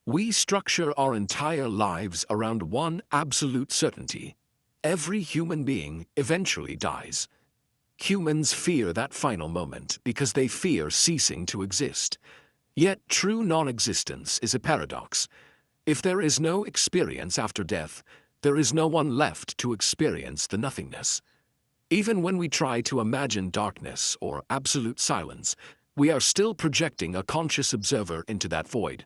We structure our entire lives around one absolute certainty. Every human being eventually dies. Humans fear that final moment because they fear ceasing to exist. Yet true non-existence is a paradox. If there is no experience after death, there is no one left to experience the nothingness. Even when we try to imagine darkness or absolute silence, we are still projecting a conscious observer into that void.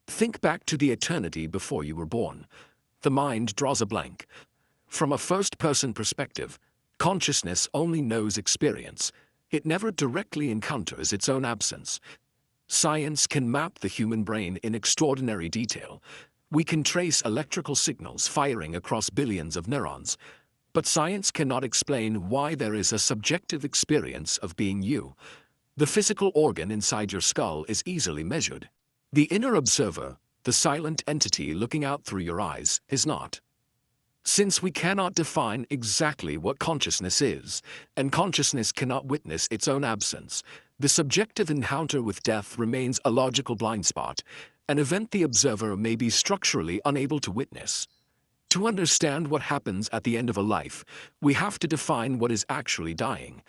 Think back to the eternity before you were born. The mind draws a blank. From a first-person perspective, consciousness only knows experience. It never directly encounters its own absence. Science can map the human brain in extraordinary detail. We can trace electrical signals firing across billions of neurons. But science cannot explain why there is a subjective experience of being you. The physical organ inside your skull is easily measured. The inner observer, the silent entity looking out through your eyes, is not. Since we cannot define exactly what consciousness is, and consciousness cannot witness its own absence, the subjective encounter with death remains a logical blind spot, an event the observer may be structurally unable to witness. To understand what happens at the end of a life, we have to define what is actually dying.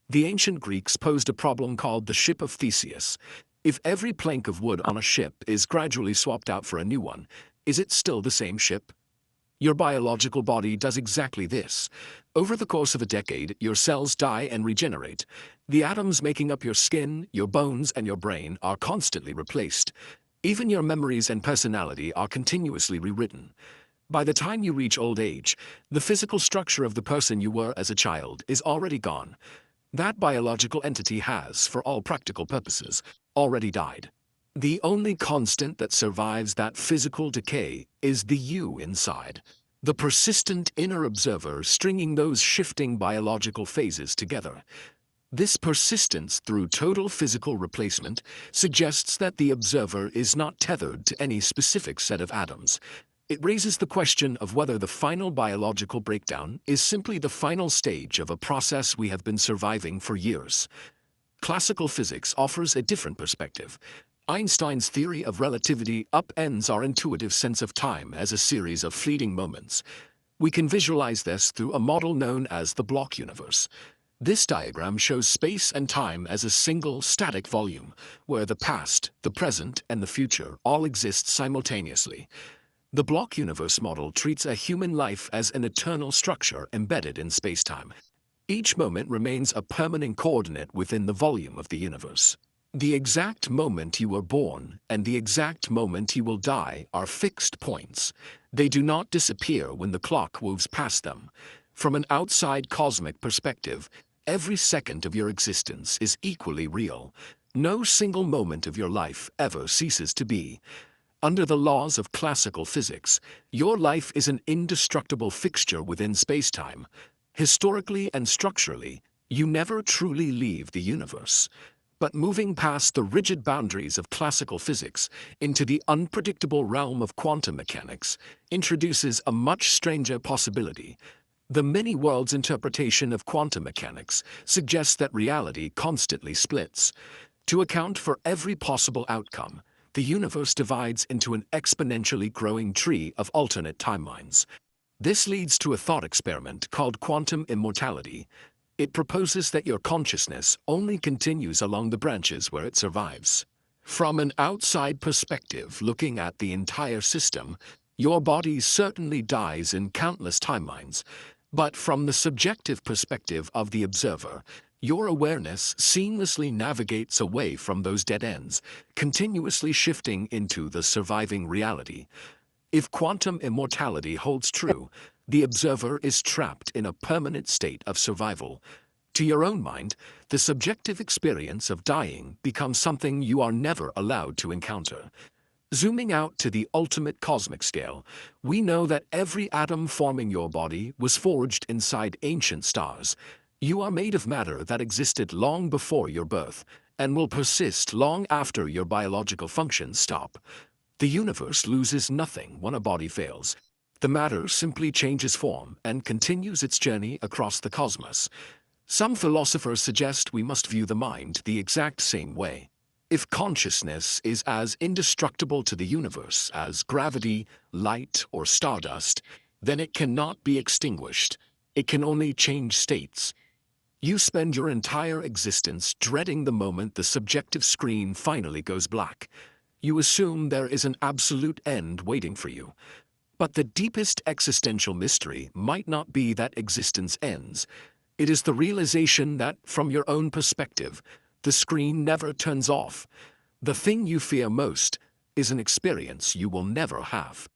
The ancient Greeks posed a problem called the Ship of Theseus. If every plank of wood on a ship is gradually swapped out for a new one, is it still the same ship? Your biological body does exactly this. Over the course of a decade, your cells die and regenerate. The atoms making up your skin, your bones, and your brain are constantly replaced. Even your memories and personality are continuously rewritten. By the time you reach old age, the physical structure of the person you were as a child is already gone. That biological entity has, for all practical purposes, already died. The only constant that survives that physical decay is the you inside, the persistent inner observer stringing those shifting biological phases together. This persistence through total physical replacement suggests that the observer is not tethered to any specific set of atoms. It raises the question of whether the final biological breakdown is simply the final stage of a process we have been surviving for years. Classical physics offers a different perspective. Einstein's theory of relativity upends our intuitive sense of time as a series of fleeting moments. We can visualize this through a model known as the block universe. This diagram shows space and time as a single static volume, where the past, the present, and the future all exist simultaneously. The block universe model treats a human life as an eternal structure embedded in spacetime. Each moment remains a permanent coordinate within the volume of the universe. The exact moment you were born and the exact moment you will die are fixed points. They do not disappear when the clock moves past them. From an outside cosmic perspective, every second of your existence is equally real. No single moment of your life ever ceases to be. Under the laws of classical physics, your life is an indestructible fixture within spacetime. Historically and structurally, you never truly leave the universe. But moving past the rigid boundaries of classical physics into the unpredictable realm of quantum mechanics introduces a much stranger possibility. The many-worlds interpretation of quantum mechanics suggests that reality constantly splits. To account for every possible outcome, the universe divides into an exponentially growing tree of alternate timelines. This leads to a thought experiment called quantum immortality. It proposes that your consciousness only continues along the branches where it survives. From an outside perspective looking at the entire system, your body certainly dies in countless timelines. But from the subjective perspective of the observer, your awareness seamlessly navigates away from those dead ends, continuously shifting into the surviving reality. If quantum immortality holds true, the observer is trapped in a permanent state of survival. To your own mind, the subjective experience of dying becomes something you are never allowed to encounter. Zooming out to the ultimate cosmic scale, we know that every atom forming your body was forged inside ancient stars. You are made of matter that existed long before your birth and will persist long after your biological functions stop. The universe loses nothing when a body fails. The matter simply changes form and continues its journey across the cosmos. Some philosophers suggest we must view the mind the exact same way. If consciousness is as indestructible to the universe as gravity, light, or stardust, then it cannot be extinguished. It can only change states. You spend your entire existence dreading the moment the subjective screen finally goes black. You assume there is an absolute end waiting for you. But the deepest existential mystery might not be that existence ends. It is the realization that, from your own perspective, the screen never turns off. The thing you fear most is an experience you will never have.